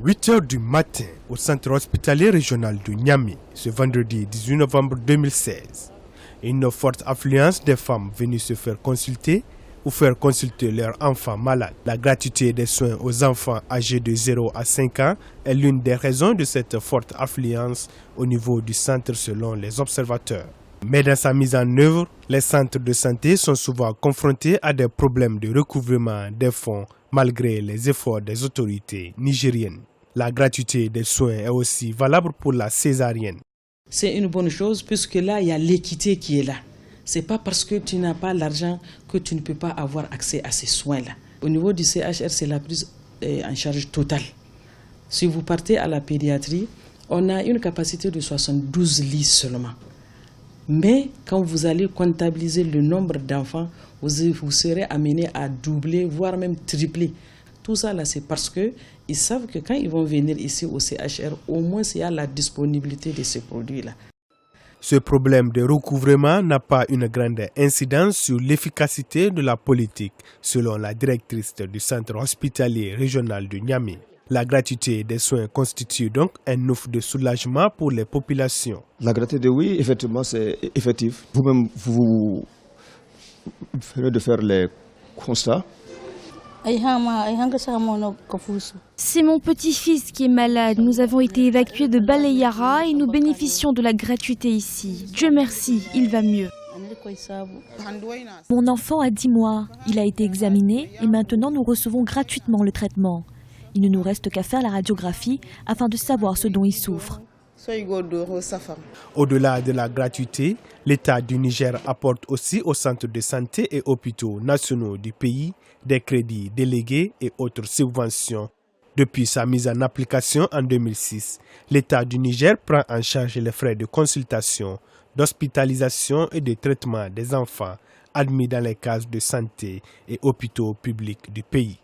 8 heures du matin au centre hospitalier régional de Niamey, ce vendredi 18 novembre 2016. Une forte affluence des femmes venues se faire consulter ou faire consulter leurs enfants malades. La gratuité des soins aux enfants âgés de 0 à 5 ans est l'une des raisons de cette forte affluence au niveau du centre selon les observateurs. Mais dans sa mise en œuvre, les centres de santé sont souvent confrontés à des problèmes de recouvrement des fonds malgré les efforts des autorités nigériennes. La gratuité des soins est aussi valable pour la césarienne. C'est une bonne chose puisque là, il y a l'équité qui est là. Ce n'est pas parce que tu n'as pas l'argent que tu ne peux pas avoir accès à ces soins-là. Au niveau du CHR, c'est la prise en charge totale. Si vous partez à la pédiatrie, on a une capacité de 72 lits seulement. Mais quand vous allez comptabiliser le nombre d'enfants, vous serez amené à doubler, voire même tripler. Tout ça, là, c'est parce qu'ils savent que quand ils vont venir ici au CHR, au moins il y a la disponibilité de ces produits-là. Ce problème de recouvrement n'a pas une grande incidence sur l'efficacité de la politique, selon la directrice du centre hospitalier régional de Niamey. La gratuité des soins constitue donc un offre de soulagement pour les populations. La gratuité, oui, effectivement, c'est effectif. Vous-même, vous venez de faire les constats. C'est mon petit-fils qui est malade. Nous avons été évacués de Baleyara et nous bénéficions de la gratuité ici. Dieu merci, il va mieux. Mon enfant a 10 mois. Il a été examiné et maintenant nous recevons gratuitement le traitement. Il ne nous reste qu'à faire la radiographie afin de savoir ce dont il souffre. Au-delà de la gratuité, l'État du Niger apporte aussi aux centres de santé et hôpitaux nationaux du pays des crédits délégués et autres subventions. Depuis sa mise en application en 2006, l'État du Niger prend en charge les frais de consultation, d'hospitalisation et de traitement des enfants admis dans les cases de santé et hôpitaux publics du pays.